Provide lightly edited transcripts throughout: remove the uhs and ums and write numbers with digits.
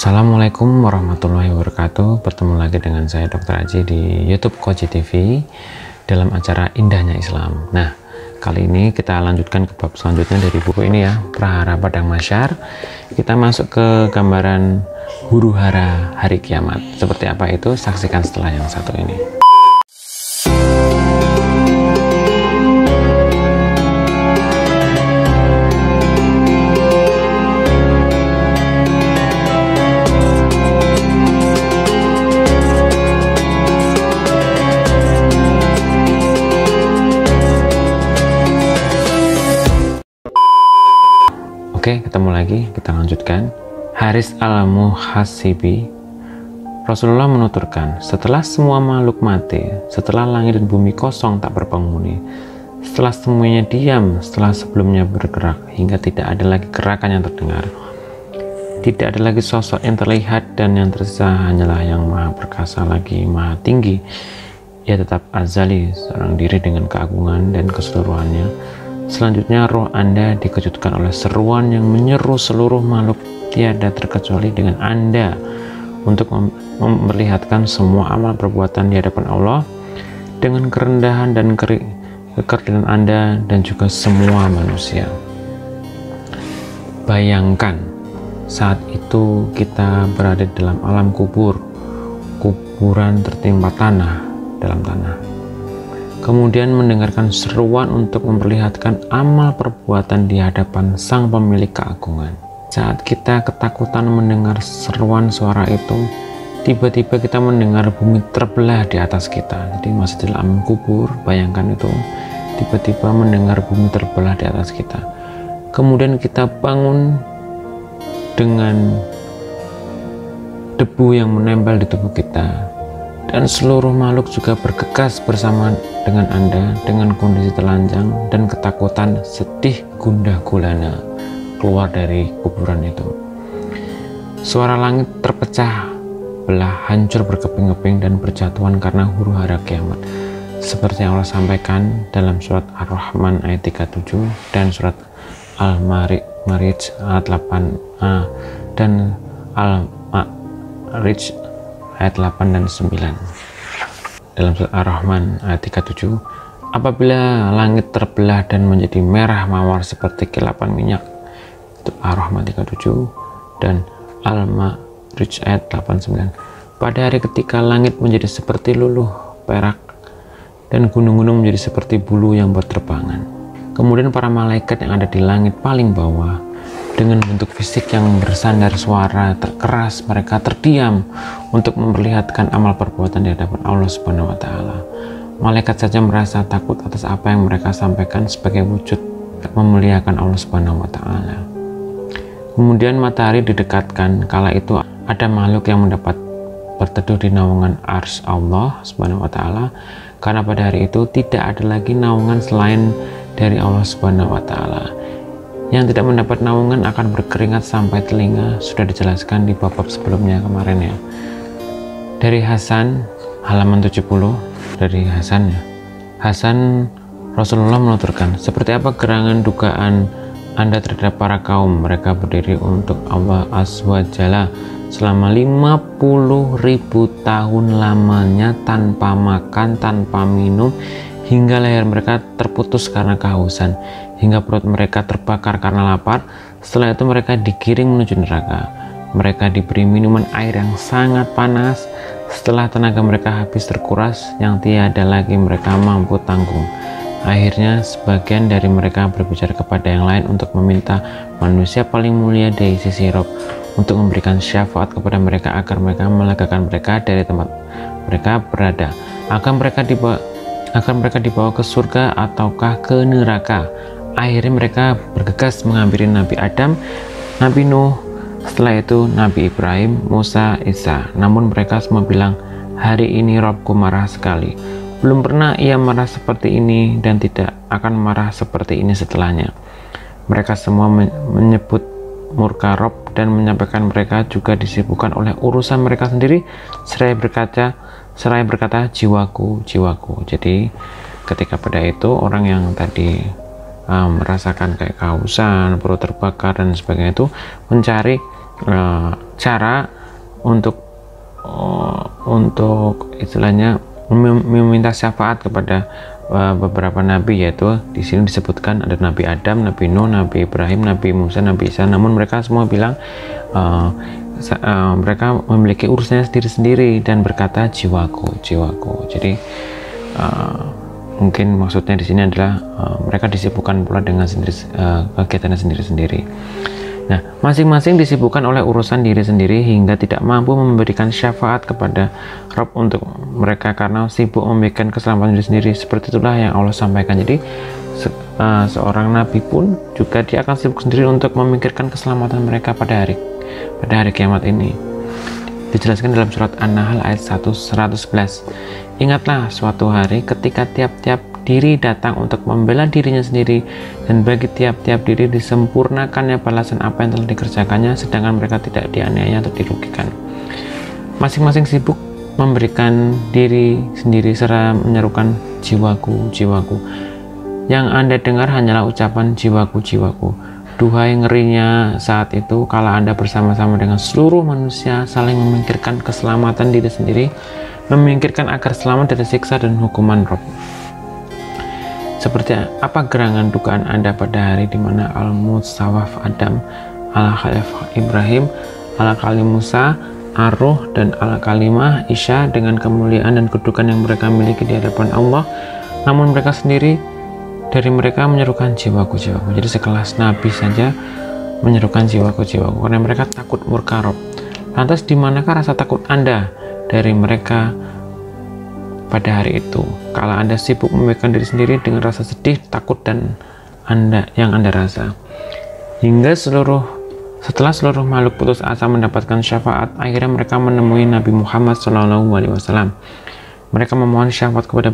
Assalamualaikum warahmatullahi wabarakatuh. Bertemu lagi dengan saya Dr. Aji di YouTube Koji TV dalam acara Indahnya Islam. Nah, kali ini kita lanjutkan ke bab selanjutnya dari buku ini ya, Prahara Padang Mahsyar. Kita masuk ke gambaran huru hara hari kiamat. Seperti apa itu? Saksikan setelah yang satu ini. Oke, ketemu lagi, kita lanjutkan. Haris al-Muhasibi, Rasulullah menuturkan, setelah semua makhluk mati, setelah langit dan bumi kosong tak berpenghuni, setelah semuanya diam, setelah sebelumnya bergerak, hingga tidak ada lagi gerakan yang terdengar, tidak ada lagi sosok yang terlihat, dan yang tersisa hanyalah yang maha perkasa lagi maha tinggi. Ia tetap azali, seorang diri dengan keagungan dan keseluruhannya. Selanjutnya roh Anda dikejutkan oleh seruan yang menyeru seluruh makhluk tiada terkecuali dengan Anda untuk memperlihatkan semua amal perbuatan di hadapan Allah dengan kerendahan dan kekerdilan Anda dan juga semua manusia. Bayangkan saat itu kita berada dalam alam kubur, kuburan tertimpa tanah dalam tanah. Kemudian mendengarkan seruan untuk memperlihatkan amal perbuatan di hadapan Sang Pemilik Keagungan. Saat kita ketakutan mendengar seruan suara itu, tiba-tiba kita mendengar bumi terbelah di atas kita. Jadi masih dalam kubur, bayangkan itu, tiba-tiba mendengar bumi terbelah di atas kita. Kemudian kita bangun dengan debu yang menempel di tubuh kita. Dan seluruh makhluk juga bergegas bersama dengan Anda dengan kondisi telanjang dan ketakutan, sedih, gundah gulana keluar dari kuburan itu. Suara langit terpecah belah, hancur berkeping-keping dan berjatuhan karena huru hara kiamat. Seperti yang Allah sampaikan dalam surat Ar-Rahman ayat 37 dan surat Al-Ma'arij ayat 8a dan Al-Ma'arij ayat 8 dan 9. Dalam surat Ar-Rahman ayat 37, apabila langit terbelah dan menjadi merah mawar seperti kilapan minyak, itu Ar-Rahman 37 dan Al-Ma'arij ayat 89. Pada hari ketika langit menjadi seperti luluh perak dan gunung-gunung menjadi seperti bulu yang berterbangan. Kemudian para malaikat yang ada di langit paling bawah dengan bentuk fisik yang bersandar suara terkeras, mereka terdiam untuk memperlihatkan amal perbuatan di hadapan Allah Subhanahu wa Ta'ala. Malaikat saja merasa takut atas apa yang mereka sampaikan sebagai wujud memuliakan Allah Subhanahu wa Ta'ala. Kemudian matahari didekatkan, kala itu ada makhluk yang mendapat berteduh di naungan arsy Allah Subhanahu wa Ta'ala, karena pada hari itu tidak ada lagi naungan selain dari Allah Subhanahu wa Ta'ala. Yang tidak mendapat naungan akan berkeringat sampai telinga, sudah dijelaskan di bab-bab sebelumnya kemarin ya. Dari Hasan halaman 70, dari Hasan ya. Hasan, Rasulullah menuturkan, seperti apa gerangan dugaan Anda terhadap para kaum, mereka berdiri untuk Allah Azza selama 50.000 tahun lamanya tanpa makan, tanpa minum, hingga leher mereka terputus karena kehausan, hingga perut mereka terbakar karena lapar. Setelah itu mereka digiring menuju neraka. Mereka diberi minuman air yang sangat panas. Setelah tenaga mereka habis terkuras, yang tiada lagi mereka mampu tanggung. Akhirnya sebagian dari mereka berbicara kepada yang lain untuk meminta manusia paling mulia dari sisi Rob untuk memberikan syafaat kepada mereka agar mereka melegakan mereka dari tempat mereka berada. Akan mereka dibawa ke surga ataukah ke neraka. Akhirnya mereka bergegas menghampiri Nabi Adam, Nabi Nuh, setelah itu Nabi Ibrahim, Musa, Isa. Namun mereka semua bilang, hari ini Robku marah sekali. Belum pernah ia marah seperti ini dan tidak akan marah seperti ini setelahnya. Mereka semua menyebut murka Rob dan menyampaikan mereka juga disibukkan oleh urusan mereka sendiri, seraya berkata jiwaku, jiwaku. Jadi ketika pada itu orang yang tadi merasakan kayak kehausan, perut terbakar dan sebagainya itu mencari cara untuk istilahnya meminta syafaat kepada beberapa nabi, yaitu di sini disebutkan ada Nabi Adam, Nabi Nuh, Nabi Ibrahim, Nabi Musa, Nabi Isa. Namun mereka semua bilang mereka memiliki urusannya sendiri-sendiri dan berkata jiwaku. Jadi mungkin maksudnya di sini adalah mereka disibukkan pula dengan kegiatannya sendiri-sendiri. Nah, masing-masing disibukkan oleh urusan diri sendiri hingga tidak mampu memberikan syafaat kepada Rob untuk mereka karena sibuk memikirkan keselamatan diri sendiri. Seperti itulah yang Allah sampaikan. Jadi seorang nabi pun juga dia akan sibuk sendiri untuk memikirkan keselamatan mereka pada hari kiamat ini. Dijelaskan dalam surat An-Nahl ayat 111. Ingatlah suatu hari ketika tiap-tiap diri datang untuk membela dirinya sendiri, dan bagi tiap-tiap diri disempurnakannya balasan apa yang telah dikerjakannya, sedangkan mereka tidak dianiaya atau dirugikan. Masing-masing sibuk memberikan diri sendiri serta menyerukan jiwaku. Yang Anda dengar hanyalah ucapan jiwaku. Duhai ngerinya saat itu kala Anda bersama-sama dengan seluruh manusia saling memikirkan keselamatan diri sendiri, memikirkan agar selamat dari siksa dan hukuman Rabb. Seperti apa gerangan dugaan Anda pada hari di mana Al-Mutsawaf Adam, Al-Khalifah Ibrahim, Al-Kalim Musa, Ar-Ruh, dan Al-Kalimah Isya dengan kemuliaan dan kedudukan yang mereka miliki di hadapan Allah, namun mereka sendiri dari mereka menyerukan jiwaku. Jadi sekelas Nabi saja menyerukan jiwaku karena mereka takut murka Rabb. Lantas di manakah rasa takut Anda dari mereka pada hari itu, kala Anda sibuk memikirkan diri sendiri dengan rasa sedih, takut dan yang Anda rasa, hingga setelah seluruh makhluk putus asa mendapatkan syafaat, akhirnya mereka menemui Nabi Muhammad SAW. Mereka memohon syafaat kepada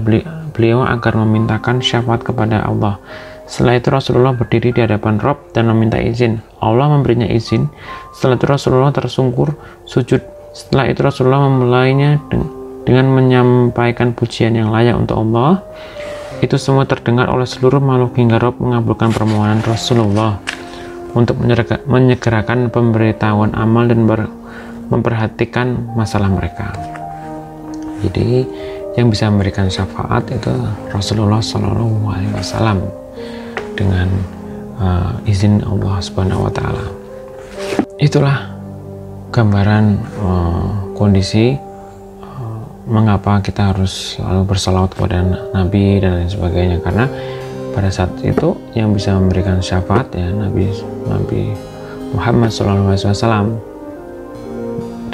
beliau agar memintakan syafaat kepada Allah. Setelah itu Rasulullah berdiri di hadapan Rabb dan meminta izin. Allah memberinya izin. Setelah itu Rasulullah tersungkur sujud. Setelah itu Rasulullah memulainya dengan menyampaikan pujian yang layak untuk Allah. Itu semua terdengar oleh seluruh makhluk hingga Rabb mengabulkan permohonan Rasulullah untuk menyegerakan pemberitahuan amal dan memperhatikan masalah mereka. Jadi yang bisa memberikan syafaat itu Rasulullah SAW dengan izin Allah Subhanahu Wa Taala. Itulah gambaran kondisi mengapa kita harus selalu bersalawat kepada Nabi dan lain sebagainya, karena pada saat itu yang bisa memberikan syafaat ya Nabi Muhammad SAW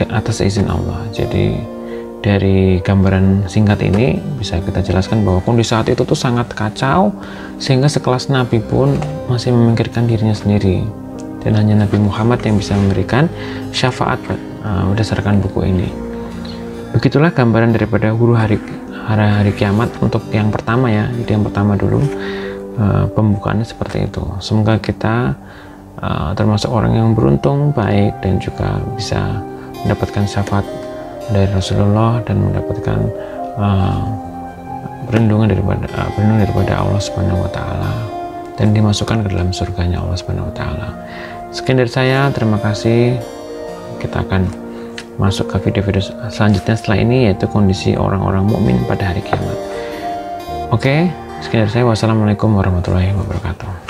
atas izin Allah. Jadi dari gambaran singkat ini bisa kita jelaskan bahwa kondisi saat itu tuh sangat kacau sehingga sekelas Nabi pun masih memikirkan dirinya sendiri, dan hanya Nabi Muhammad yang bisa memberikan syafaat berdasarkan buku ini. Begitulah gambaran daripada huru hari kiamat untuk yang pertama ya. Jadi yang pertama dulu pembukaannya seperti itu. Semoga kita termasuk orang yang beruntung, baik, dan juga bisa mendapatkan syafaat dari Rasulullah dan mendapatkan perlindungan daripada Allah Subhanahu Wa Taala dan dimasukkan ke dalam surganya Allah Subhanahu Wa Taala. Sekian dari saya, terima kasih. Kita akan masuk ke video-video selanjutnya setelah ini, yaitu kondisi orang-orang mukmin pada hari kiamat. Oke, sekian dari saya. Wassalamualaikum warahmatullahi wabarakatuh.